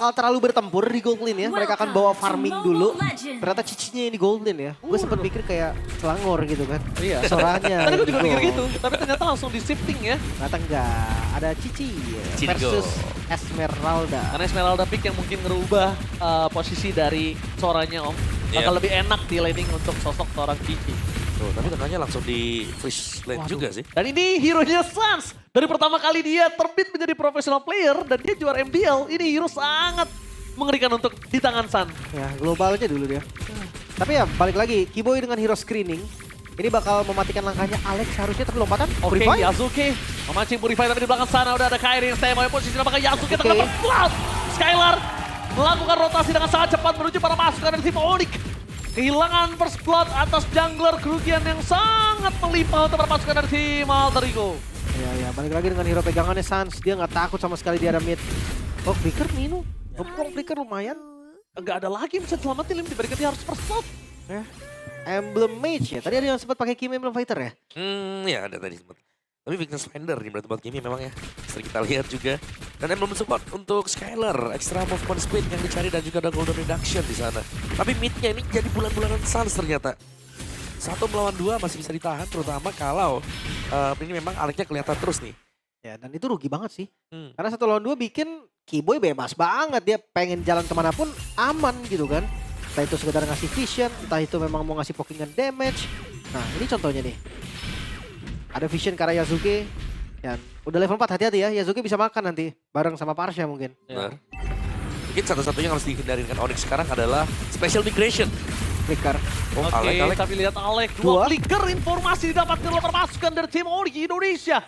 bakal terlalu bertempur di gold lane ya. Mereka akan bawa farming dulu. Ternyata cicinya ini gold lane ya. Gue sempat pikir kayak Selangor gitu kan. Iya. Soranya. Tadi gue juga Go. mikir gitu, tapi ternyata langsung di shifting ya. Ternyata enggak. Ada Cici Cici versus go. Esmeralda. Karena Esmeralda pick yang mungkin ngerubah posisi dari Soranya Om. Bakal lebih enak di laning untuk sosok seorang Cici. Tuh, tapi tengahnya langsung di freeze lane Waduh. juga sih. Dan ini hero-nya Suns. Dari pertama kali dia terbit menjadi professional player dan dia juara MDL. Ini hero sangat mengerikan untuk di tangan Sun. Ya globalnya dulu dia. Tapi ya balik lagi. Kiboy dengan hero screening. Ini bakal mematikan langkahnya Alex harusnya tapi lompatan. Oke, Purify. Yasuke memancing Purify tapi di belakang sana udah ada Kairi yang standby posisi apakah Yasuke Oke. terdapat flash. Skylar melakukan rotasi dengan sangat cepat menuju para pasukan dari tim Onyx. Kehilangan first blood atas jungler, kerugian yang sangat melimpah untuk para pasukan dari tim Alter Ego. Ya balik lagi dengan hero pegangannya Sans. Dia nggak takut sama sekali di area mid. Oh Flicker Nino. Ngepong Flicker lumayan. Enggak ada lagi yang bisa selamatin, diberikan dia harus first blood. Ya. Emblem Mage ya. Tadi ada yang sempat pakai Kimi Emblem Fighter ya. Ya ada tadi sempat. Tapi Weakness Finder di tempat Kimi memang ya. Sering kita lihat juga. Dan emblem support untuk Skylar. Extra movement speed yang dicari dan juga ada golden reduction di sana. Tapi midnya ini jadi bulan-bulanan Suns ternyata. 1 melawan 2 masih bisa ditahan terutama kalau ini memang Aleknya kelihatan terus nih. Ya dan itu rugi banget sih. Karena 1 lawan 2 bikin Kiboy bebas banget. Dia pengen jalan kemanapun aman gitu kan. Entah itu sekedar ngasih vision, entah itu memang mau ngasih pokingan damage. Nah ini contohnya nih. Ada vision ke arah Yasuke. Dan udah level 4 hati-hati ya. Yasuke bisa makan nanti bareng sama Parsha mungkin. Benar. Mungkin satu-satunya yang harus dihindarin kan Onyx sekarang adalah special migration. Flicker. Oh, Oke, Alek. tapi lihat Alek. Dua. 2 flicker informasi didapatkan oleh pasukan dari tim Onyx Indonesia.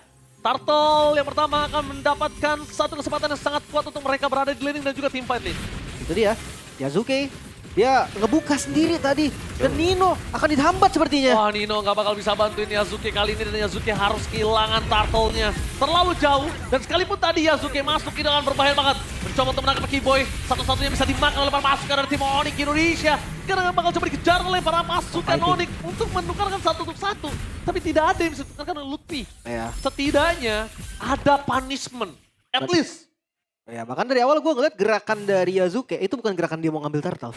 Turtle yang pertama akan mendapatkan satu kesempatan yang sangat kuat untuk mereka berada di laning dan juga tim fight lane. Itu dia. Yasuke. Dia ngebuka sendiri tadi. Dan Nino akan dihambat sepertinya. Wah, Nino nggak bakal bisa bantuin Yasuke kali ini dan Yasuke harus kehilangan turtle-nya. Terlalu jauh dan sekalipun tadi Yasuke masuk ini dengan berbahaya banget. Mencoba untuk menangkap Kiboy, satu-satunya bisa dimakan oleh para pasukan dari tim Onyx Indonesia. Karena bakal coba dikejar oleh para pasukan Onyx untuk menukarkan 1-1. Tapi tidak ada yang bisa ditukarkan oleh Lutfi. Ya. Setidaknya ada punishment, at least. Ya bahkan dari awal gue ngeliat gerakan dari Yasuke itu bukan gerakan dia mau ngambil turtle.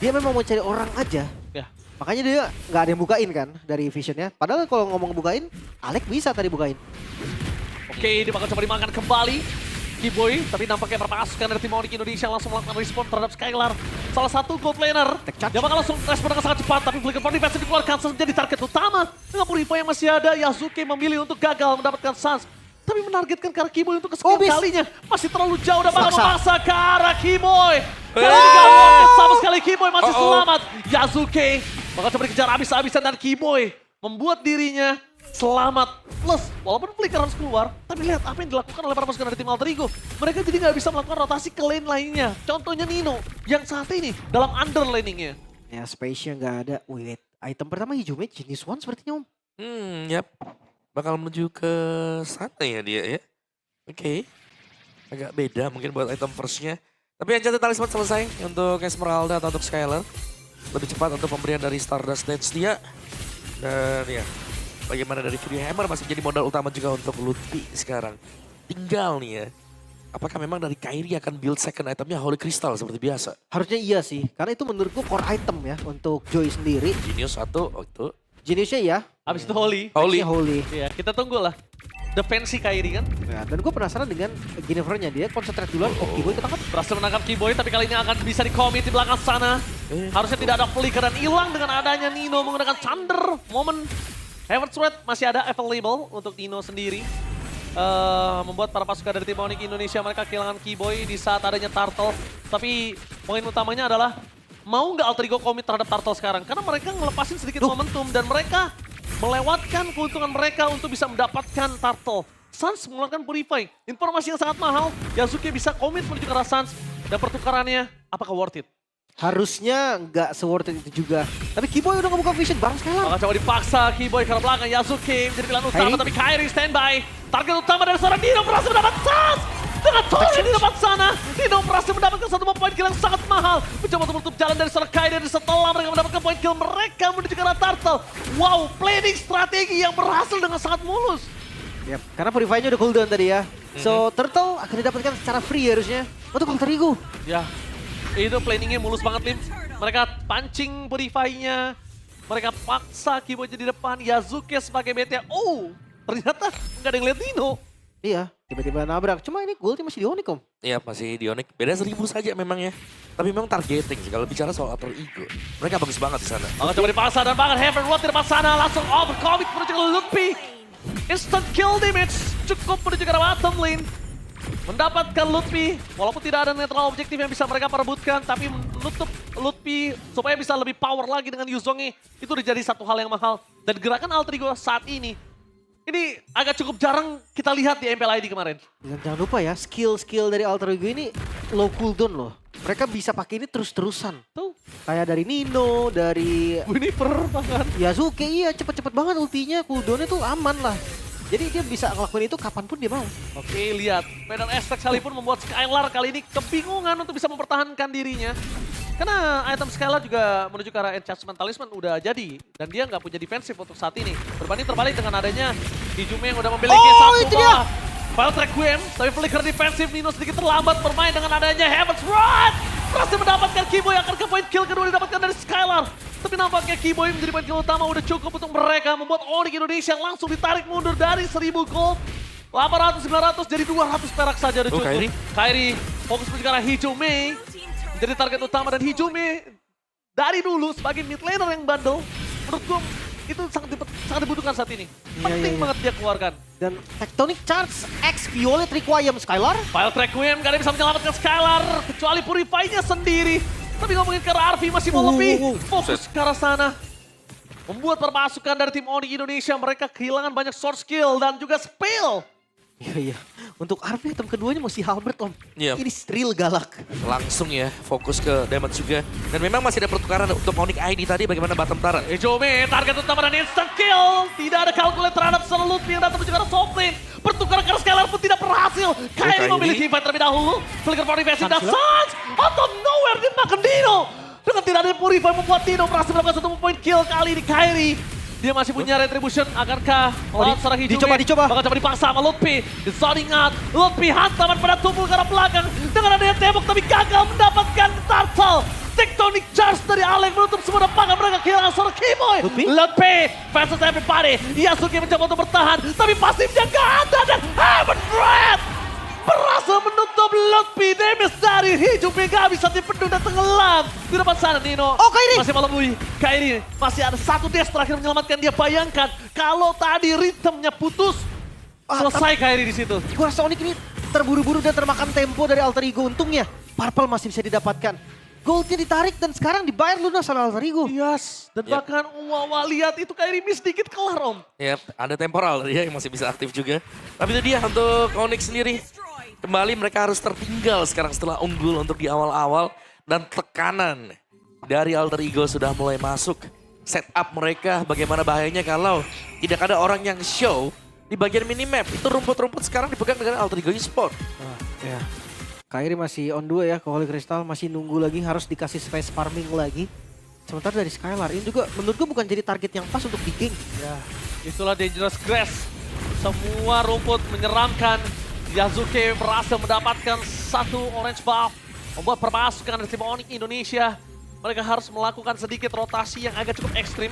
Dia memang mau cari orang aja. Ya. Makanya dia nggak ada yang bukain kan dari visionnya. Padahal kalau ngomong bukain, Alek bisa tadi bukain. Oke, dia bakal coba dimakan kembali. Kiboy, tapi nampaknya pasukan dari tim Onyx Indonesia langsung melakukan respon terhadap Skylar. Salah satu gold laner. Dia bakal langsung respon dengan sangat cepat, tapi Flicker for Defense dikeluarkan menjadi target utama. Dengan Purify yang masih ada, Yasuke memilih untuk gagal mendapatkan Sans. Tapi menargetkan ke arah Kiboy untuk kesekian kalinya. Masih terlalu jauh dan bakal memaksa ke arah Kiboy. Kali ini gak worth it sama sekali, Kiboy masih selamat. Yasuke bakal coba dikejar habis-habisan dan Kiboy membuat dirinya selamat. Plus, walaupun Flicker harus keluar, tapi lihat apa yang dilakukan oleh para pasukan dari tim Alter Ego. Mereka jadi gak bisa melakukan rotasi ke lane lainnya. Contohnya Nino, yang saat ini dalam underlaningnya. Ya space-nya nggak ada. Wait, item pertama hijaunya jenis one sepertinya om. Yap. Bakal menuju ke sana ya dia ya. Oke. Agak beda mungkin buat item first-nya. Tapi yang cantik talisman selesai untuk Esmeralda atau untuk Skylar. Lebih cepat untuk pemberian dari Stardust Dance dia. Dan ya, bagaimana dari Fury Hammer masih jadi modal utama juga untuk Lutfi sekarang. Tinggal nih ya. Apakah memang dari Kairi akan build second itemnya Holy Crystal seperti biasa? Harusnya iya sih. Karena itu menurutku core item ya untuk Joy sendiri. Genius satu, oh itu. Jenisnya ya. Habis itu Holy. Holy. Holy. Iya, kita tunggu lah. Defensi Kairi kan. Ya, dan gue penasaran dengan Jennifer-nya. Dia konsentrate duluan. Oh, Kiboy ketangkap. Berhasil menangkap Kiboy, tapi kali ini akan bisa di-commit di belakang sana. Harusnya tidak ada flicker dan hilang dengan adanya Nino menggunakan Thunder Moment. Heaven Sweat masih ada available untuk Nino sendiri. Membuat para pasukan dari tim Onyx Indonesia mereka kehilangan Kiboy di saat adanya Turtle. Tapi poin utamanya adalah mau nggak Alter Ego commit terhadap Turtle sekarang? Karena mereka ngelepasin sedikit momentum dan mereka melewatkan keuntungan mereka untuk bisa mendapatkan Turtle. Suns mengeluarkan Purify, informasi yang sangat mahal. Yasuke bisa commit menuju ke arah Suns dan pertukarannya apakah worth it? Harusnya nggak se-worth it itu juga. Tapi Kiboy udah ngebuka vision bareng Skylar. Akan coba dipaksa Kiboy ke arah belakang. Yasuke menjadi pilihan utama, tapi Kairi standby. Target utama dari seorang Nino berhasil mendapat Suns. Dengan tolnya di depan sana, Nino berhasil mendapatkan satu poin kill yang sangat mahal. Mencoba untuk menutup jalan dari seorang Kairi dan setelah mereka mendapatkan poin kill mereka menuju ke arah Turtle. Wow, planning strategi yang berhasil dengan sangat mulus. Yap, karena Purify-nya udah cooldown tadi ya. So Turtle akan didapatkan secara free harusnya untuk Alter Ego. Ya, itu planningnya mulus banget, Lim. Mereka pancing Purify-nya. Mereka paksa Kiboy di depan. Yazuke sebagai BT. Oh, ternyata nggak ada yang lihat Nino. Iya, tiba-tiba nabrak. Cuma ini goldnya masih di Onyx, Om. Iya masih di Onyx. Beda 1000 saja memang ya. Tapi memang targeting sih kalau bicara soal Alter Ego. Mereka bagus banget di sana. Coba dipaksa dan bahkan Heaven Rod di depan sana. Langsung overcommit menuju ke Lutfi. Instant kill damage. Cukup menuju ke bottom lane. Mendapatkan Lutfi. Walaupun tidak ada netral objektif yang bisa mereka perebutkan. Tapi menutup Lutfi supaya bisa lebih power lagi dengan Yuzongnya. Itu udah jadi satu hal yang mahal. Dan gerakan Alter Ego saat ini agak cukup jarang kita lihat di MPL ID kemarin. Dan jangan lupa ya, skill-skill dari Alter Ego ini low cooldown loh. Mereka bisa pakai ini terus-terusan. Tuh, Kayak dari Nino, dari Winnieper bahkan. Yazuke, iya cepet-cepet banget ultinya. Cooldownnya tuh aman lah. Jadi dia bisa ngelakuin itu kapanpun dia mau. Oke, lihat. Medan Aztec sekalipun membuat Skylar kali ini kebingungan untuk bisa mempertahankan dirinya. Karena item Skylar juga menuju ke arah Enchantment Talisman udah jadi. Dan dia nggak punya defensif untuk saat ini. Berbanding terbalik dengan adanya Hijume yang udah memiliki satu itu dia. File Requiem, tapi flicker defensif Nino sedikit terlambat bermain dengan adanya Heaven's Rod. Berhasil mendapatkan Kiboy akan ke point kill kedua didapatkan dari Skylar. Tapi nampaknya Kiboy menjadi point kill utama udah cukup untuk mereka membuat Onyx Indonesia langsung ditarik mundur dari 1000 gold. 800-900 jadi 200 perak saja udah cukup. Kairi fokus menuju ke arah Hijume. Menjadi target utama dan Hijume dari dulu sebagai mid laner yang bandel. Menurut gue itu sangat dibutuhkan saat ini. Penting banget dia keluarkan. Dan Tectonic Charge X Violet Requiem Skylar. File Requiem gak ada yang bisa menyelamatkan Skylar. Kecuali Purify-nya sendiri. Tapi ngomongin ke arah Arvi masih mau lebih. Fokus ke arah sana. Membuat permasukan dari tim Onyx Indonesia. Mereka kehilangan banyak sword skill dan juga spell. Iya. Untuk Arvi item keduanya masih Halberd, Om. Iya. Ini real galak. Langsung ya fokus ke damage juga. Dan memang masih ada pertukaran untuk Onyx ID tadi bagaimana bottom turret. Hijume target utama dan instant kill. Tidak ada calculate terhadap Lutfi yang datang menuju ke arah top lane. Pertukaran ke arah Skylar pun tidak berhasil. Kairi memilih teamfight terlebih dahulu. Flicker for defensive dan Sans. Out of nowhere dia makan Dino. Dengan tidak ada Purify membuat Dino berhasil melakukan satu point kill kali ini Kairi. Dia masih punya retribution, akankah seorang Hijume dicoba. bakal coba dipaksa sama Lutfi. Disoding out, Lutfi hantaman pada tubuh ke arah belakang. Dengan adanya tembok tapi gagal mendapatkan Turtle. Tectonic Charge dari Alek menutup semua depangan mereka kehilangan seorang Kiboy. Lutfi versus everybody. Yasuke mencoba untuk bertahan, tapi pasifnya gak ada dan Heaven Red berhasil menutup Lutfi. Damage dari Hijume gak bisa dipendung dan tenggelam. Di depan sana Nino Kairi masih melembui. Kairi masih ada satu dash terakhir menyelamatkan dia. Bayangkan kalau tadi ritmenya putus. Selesai Kairi di situ. Gua rasa Onyx ini terburu-buru dan termakan tempo dari Alter Ego. Untungnya Purple masih bisa didapatkan. Goldnya ditarik dan sekarang dibayar lunas oleh Alter Ego. Yes, dan bahkan lihat itu Kairi miss sedikit kelar Om. Ya, ada temporal dia yang masih bisa aktif juga. Tapi itu dia untuk Onyx sendiri. Kembali mereka harus tertinggal sekarang setelah unggul untuk di awal-awal. Dan tekanan dari Alter Ego sudah mulai masuk. Setup mereka bagaimana bahayanya kalau tidak ada orang yang show di bagian minimap. Itu rumput-rumput sekarang dipegang dengan Alter Ego Esport. Ya. Kairi masih on 2 ya ke Holy Crystal. Masih nunggu lagi, harus dikasih space farming lagi. Sementara dari Skylar ini juga menurut gue bukan jadi target yang pas untuk di gank. Ya, itulah Dangerous Grass. Semua rumput menyeramkan. Yazuke berhasil mendapatkan satu orange buff. Membuat permasukan dari tim Onyx Indonesia. Mereka harus melakukan sedikit rotasi yang agak cukup ekstrim.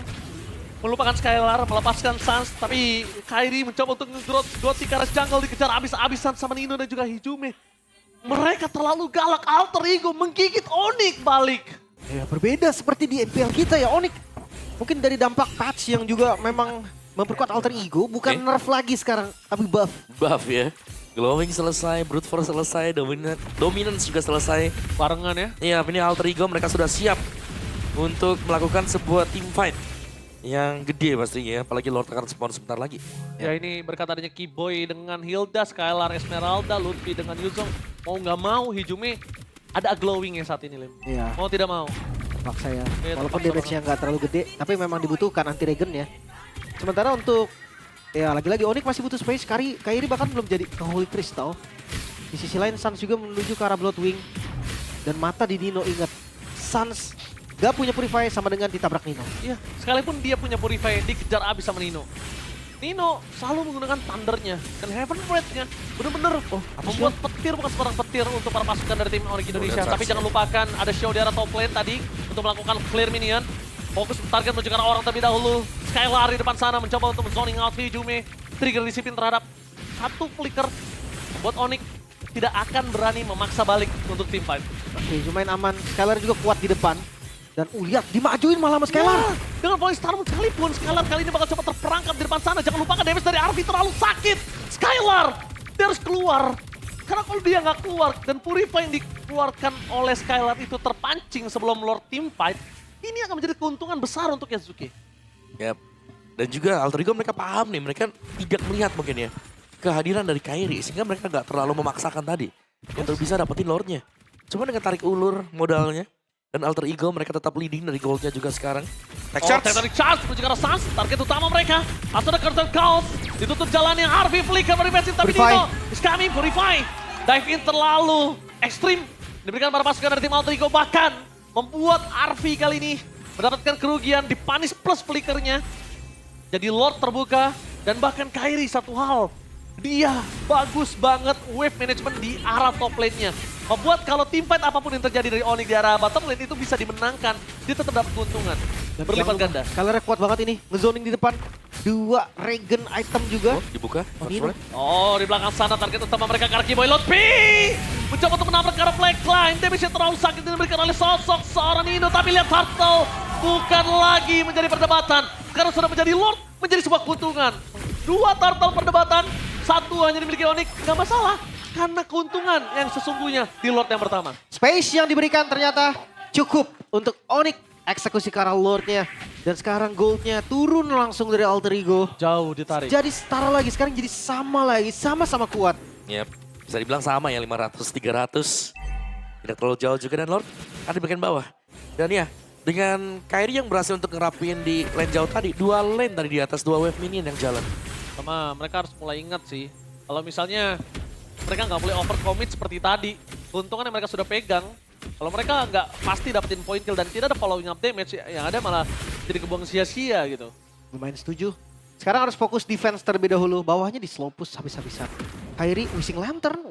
Melupakan Skylar, melepaskan Sans. Tapi Kairi mencoba untuk nge-growth ke arah jungle, dikejar abis-abisan sama Nino dan juga Hijume. Mereka terlalu galak, Alter Ego menggigit Onyx balik. Ya berbeda seperti di MPL kita ya Onyx. Mungkin dari dampak patch yang juga memang memperkuat Alter Ego. Bukan nerf lagi sekarang, tapi buff. Buff ya. Glowing selesai, Brute Force selesai, Dominance juga selesai. Barengan ya. Iya, ini Alter Ego mereka sudah siap untuk melakukan sebuah team fight yang gede pastinya, apalagi Lord akan spawn sebentar lagi. Ya ini berkat adanya Kiboy dengan Hilda, Skylar, Esmeralda, Lutfi dengan Yuzong. Mau nggak mau Hijume ada glowing ya saat ini Lim. Iya. Mau tidak mau. Maksa ya. Iya, Walaupun terpaksa damage-nya nggak terlalu gede, tapi memang dibutuhkan anti regen ya. Sementara untuk ya lagi-lagi Onyx masih butuh space. Kairi bahkan belum jadi ke Holy Crystal. Di sisi lain Sans juga menuju ke arah Bloodwing. Dan mata di Nino, ingat. Sans gak punya Purify sama dengan ditabrak Nino. Iya, sekalipun dia punya Purify dikejar abis sama Nino. Nino selalu menggunakan Thundernya dan Heaven Blade-nya bener-bener membuat petir bukan sebarang petir untuk para pasukan dari tim Onyx Indonesia. Tapi jangan lupakan ada show di arah top lane tadi untuk melakukan clear minion. Fokus target menuju ke arah orang terlebih dahulu. Skylar di depan sana mencoba untuk zoning out Hijume. Trigger disiplin terhadap satu flicker. Buat Onyx tidak akan berani memaksa balik untuk tim fight. Oke, lumayan aman. Skylar juga kuat di depan. Dan lihat, dimajuin malah sama Skylar. Dengan voice Starmon sekalipun, Skylar kali ini bakal coba terperangkap di depan sana. Jangan lupakan damage dari Arvi terlalu sakit. Skylar, dia harus keluar. Karena kalau dia nggak keluar dan Purify yang dikeluarkan oleh Skylar itu terpancing sebelum Lord team fight, ini akan menjadi keuntungan besar untuk Yasuke. Yap. Dan juga Alter Ego mereka paham nih, mereka tidak melihat mungkin ya kehadiran dari Kairi sehingga mereka nggak terlalu memaksakan tadi untuk bisa dapetin Lordnya. Cuma dengan tarik ulur modalnya dan Alter Ego mereka tetap leading dari goldnya juga sekarang. Tech charge menuju ke arah Sans, target utama mereka. Atau ada Curtain Chaos, ditutup jalannya Arvi flicker dari Messi tapi Nino is coming, Purify. Dive in terlalu ekstrim, diberikan para pasukan dari tim Alter Ego bahkan membuat Arvi kali ini mendapatkan kerugian di punish plus flickernya. Jadi Lord terbuka dan bahkan Kairi satu hal. Dia bagus banget wave management di arah top lane-nya. Membuat kalau team fight apapun yang terjadi dari Onyx di arah bottom lane itu bisa dimenangkan. Dia tetap dapat keuntungan. Berlipat ganda. Skylar kuat banget ini. Ngezoning di depan. 2 regen item juga. Dibuka. Nino. Oh, di belakang sana target utama mereka Karki Boy Lord P. Mencoba untuk menabrak ke arah flag line. Damage-nya terlalu sakit diberikan oleh sosok seorang Nino. Tapi lihat Turtle. Bukan lagi menjadi perdebatan. Sekarang sudah menjadi Lord. Menjadi sebuah keuntungan. 2 Turtle perdebatan. 1 hanya dimiliki Onyx. Nggak masalah. Karena keuntungan yang sesungguhnya di Lord yang pertama. Space yang diberikan ternyata cukup untuk Onyx eksekusi ke arah Lordnya. Dan sekarang goldnya turun langsung dari Alter Ego. Jauh ditarik. Jadi setara lagi, sekarang jadi sama lagi, sama-sama kuat. Yap. Bisa dibilang sama ya 500-300. Tidak terlalu jauh juga dan Lord ada di bagian bawah. Dan ya dengan Kairi yang berhasil untuk ngerapin di lane jauh tadi. 2 lane tadi di atas 2 wave minion yang jalan. Sama mereka harus mulai ingat sih. Kalau misalnya mereka nggak boleh overcommit seperti tadi. Keuntungan yang mereka sudah pegang. Kalau mereka nggak pasti dapetin point kill dan tidak ada following up damage, yang ada malah jadi kebuang sia-sia gitu. Lumayan setuju. Sekarang harus fokus defense terlebih dahulu. Bawahnya di slow push habis-habisan. Kairi wishing lantern.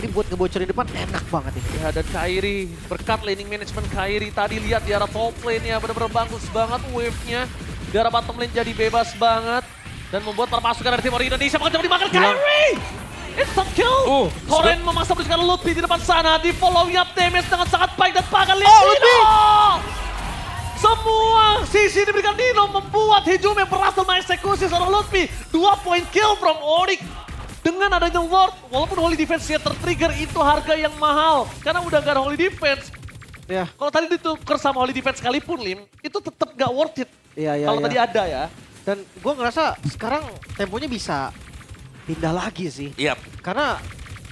Ini buat ngebocorin depan enak banget ini. Ya dan Kairi, berkat laning management Kairi tadi lihat di arah top lane-nya benar-benar bagus banget wave-nya. Di arah bottom lane jadi bebas banget. Dan membuat para pasukan dari tim Onyx Indonesia bakal coba dimakan Kairi! Instant kill! Toren memaksa menuju ke arah Lutfi di depan sana. Di following up damage dengan sangat baik dan bahkan lihat Nino! Semua sisi diberikan Nino membuat Hijume berhasil mengeksekusi seorang Lutfi. 2 point kill from Onyx. Dengan adanya Lord, walaupun Holy Defense-nya tertrigger itu harga yang mahal. Karena udah gak ada Holy Defense. Ya. Kalau tadi ditukar sama Holy Defense sekalipun Lim, itu tetap gak worth it. Iya. Kalau tadi ada ya. Dan gue ngerasa sekarang temponya bisa pindah lagi sih. Yap. Karena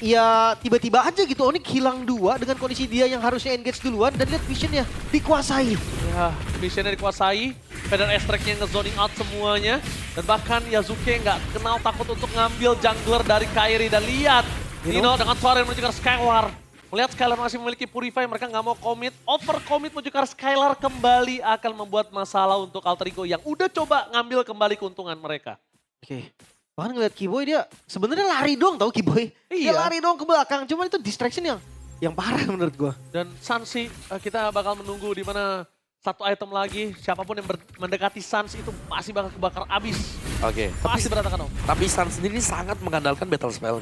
ya tiba-tiba aja gitu Onyx hilang 2 dengan kondisi dia yang harusnya engage duluan. Dan lihat visionnya dikuasai. Ya, visionnya dikuasai. Feather Astrac-nya nge-zoning out semuanya. Dan bahkan Yasuke nggak kenal takut untuk ngambil jungler dari Kairi. Dan lihat, Nino dengan suara yang menuju ke Skylar. Melihat Skylar masih memiliki Purify, mereka nggak mau commit. Over commit menuju ke Skylar kembali akan membuat masalah untuk Alter Ego yang udah coba ngambil kembali keuntungan mereka. Oke. Bahkan ngeliat Kiboy dia sebenarnya lari dong tau Kiboy. Dia Iya. lari dong ke belakang, cuman itu distraction yang parah menurut gua. Dan Sansi, kita bakal menunggu di mana satu item lagi. Siapapun yang mendekati Sans itu pasti bakal kebakar abis. Oke. Pasti berantakan om. Tapi Sun sendiri sangat mengandalkan battle spell.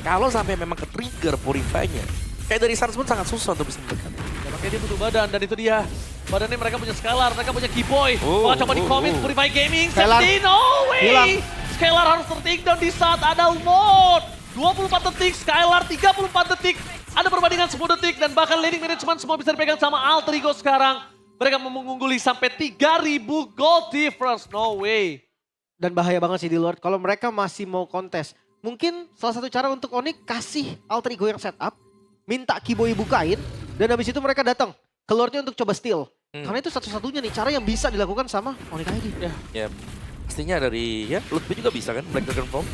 Kalau sampai memang ke-trigger Purify-nya, kayak dari Suns pun sangat susah untuk bisa mendekat. Ya, makanya dia butuh badan dan itu dia. Badannya mereka punya Skylar, mereka punya Keyboy. Bakal coba di-commit Purify Gaming. Skylar. No way! Hilang. Skylar harus ter-takedown di saat ada Lord. 24 detik, Skylar 34 detik. Ada perbandingan 10 detik dan bahkan laning management semua bisa dipegang sama Alter Ego sekarang. Mereka mengungguli sampai 3.000 gold difference. No way. Dan bahaya banget sih di Lord kalau mereka masih mau kontes. Mungkin salah satu cara untuk Onyx kasih Alter Ego yang setup, minta Kiboy bukain, dan habis itu mereka datang ke Lordnya untuk coba steal. Karena itu satu-satunya nih cara yang bisa dilakukan sama Onyx ID. Ya, pastinya dari ya Lutfi juga bisa kan Black Dragon Form.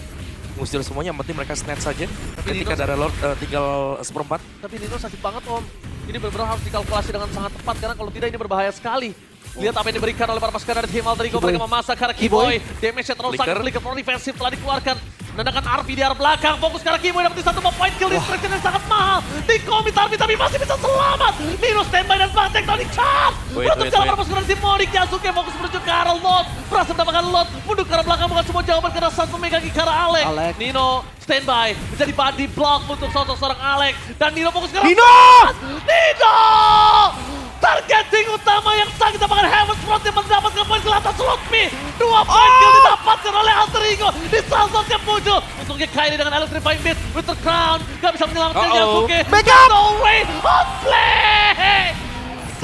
Ngusir semuanya, yang penting mereka snatch saja. Ketika Nino- ada Lord tinggal seperempat. Tapi Nino sakit banget om. Ini benar-benar harus dikalkulasi dengan sangat tepat karena kalau tidak ini berbahaya sekali. Lihat apa yang diberikan oleh para pasukan dari tim Alter Ego. Keyboy. Mereka memasak ke arah Keyboy. Keyboy. Damage-nya terlalu Flicker. sangat flicker. Defensif telah dikeluarkan. Menandakan RP di arah belakang. Fokus ke arah Keyboy. Dapat satu point kill. Distraction yang sangat mahal. Dikomit RP tapi masih bisa selamat. Nino standby dan Bang Tectonic Charge. Menutup jalan para pasukan dari tim Monik. Yasuke fokus menuju ke arah Lot. Berhasil mendapatkan Lot. Mundur ke arah belakang. Bukan semua jawaban karena saat memegang ke arah Alex. Nino standby. Menjadi body block untuk sosok seorang Alex. Dan Nino fokus ke arah Nino! Targeting utama yang sangat didapatkan Heaven's Front yang mendapatkan poin ke atas Lutfi. 2 poin kill didapatkan oleh Alter Ego di salah satu yang muncul. Untungnya Kairi dengan Electrifying Beat, Winter Crown gak bisa menyelamatkan Yasuke. No way, outplay!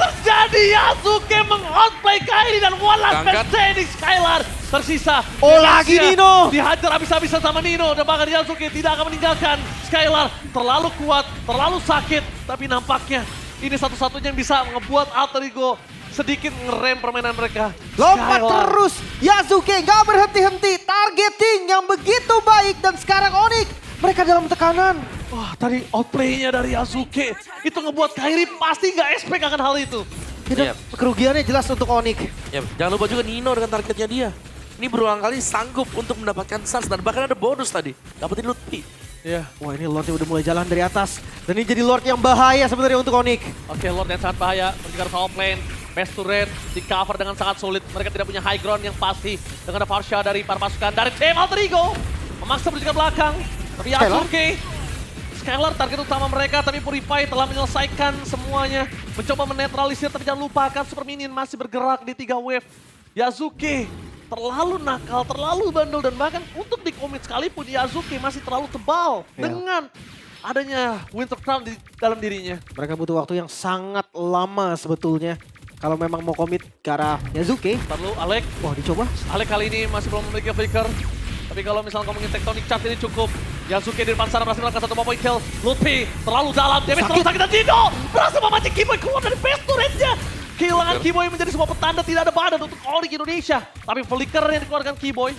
Terjadi Yasuke meng-outplay Kairi dan one last match standing Skylar. Tersisa. Lagi Nino. Dihajar habis-habisan sama Nino dan bahkan Yasuke tidak akan meninggalkan Skylar. Terlalu kuat, terlalu sakit, tapi nampaknya ini satu-satunya yang bisa ngebuat Alter Ego sedikit ngerem permainan mereka. Lompat Skylar. terus, Yasuke nggak berhenti-henti, targeting yang begitu baik dan sekarang Onyx mereka dalam tekanan. Wah, tadi outplay-nya dari Yasuke itu ngebuat Kairi pasti nggak expect akan hal itu. Dan kerugiannya jelas untuk Onyx. Ya, jangan lupa juga Nino dengan targetnya dia. Ini berulang kali sanggup untuk mendapatkan stun dan bahkan ada bonus tadi. Dapetin Lutfi. Iya. Wah ini Lord yang udah mulai jalan dari atas. Dan ini jadi Lord yang bahaya sebenarnya untuk Onyx. Oke, Lord yang sangat bahaya. Menjaga top lane. Best to red di cover dengan sangat sulit. Mereka tidak punya high ground yang pasti. Dengan ada Farsha dari para pasukan dari tim Alter Ego. Memaksa menuju ke belakang. Tapi Yasuke. Skylar target utama mereka. Tapi Purify telah menyelesaikan semuanya. Mencoba menetralisir tapi jangan lupakan Super Minion masih bergerak di 3 wave. Yasuke terlalu nakal, terlalu bandel. Dan bahkan untuk dikomit sekalipun Yasuke masih terlalu tebal. Dengan adanya Winter Crown di dalam dirinya. Mereka butuh waktu yang sangat lama sebetulnya. Kalau memang mau komit ke arah Yasuke. Perlu Alek. Wah dicoba. Alek kali ini masih belum memiliki flicker. Tapi kalau misalnya ngomongin Tectonic Charge ini cukup. Yasuke di depan sana berhasil melakukan 1 point kill. Lutfi terlalu dalam, damage terlalu sakit dan Dino berhasil memancing Keyboy keluar dari base turretnya. Kehilangan Keyboy menjadi sebuah petanda tidak ada badan untuk Onyx Indonesia. Tapi flicker yang dikeluarkan Keyboy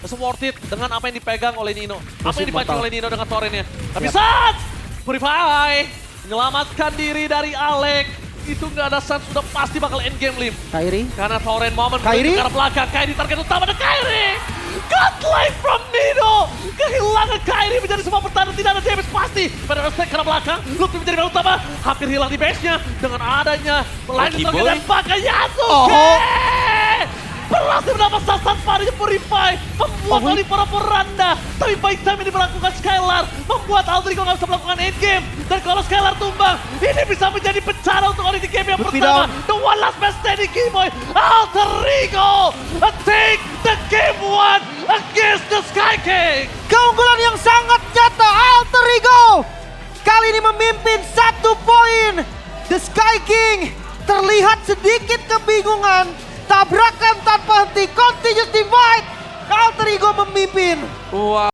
masih worth it dengan apa yang dipegang oleh Nino. Apa yang dipancing oleh Nino dengan torrentnya. Tapi saat Purify menyelamatkan diri dari Alek. Itu nggak ada sense, sudah pasti bakal endgame Lim. Kairi. Karena torrent moment Kairi. ke arah belakang. Kairi target utama dan Kairi. Godlike from Nino. Kehilangan Kairi menjadi sebuah pertanda tidak ada damage pasti. Pada aspek ke arah belakang. Lutfi menjadi yang utama. Hampir hilang di base-nya. Dengan adanya melanjut target dan pakai Yasuke. Berhasil mendapat sasaran parinya Purify. Membuat Oli para poranda. Tapi baik time ini melakukan Skylar. Membuat Alter Ego nggak bisa melakukan endgame. Dan kalau Skylar tumbang, ini bisa menjadi bencana untuk Oli di game yang pertama. The one last man standing Keyboy. Alter Ego take the game 1 against the Sky King. Keunggulan yang sangat nyata Alter Ego. Kali ini memimpin 1 poin. The Sky King terlihat sedikit kebingungan. Tabrakan tanpa henti, continuous divide. Alter Ego memimpin. Wow.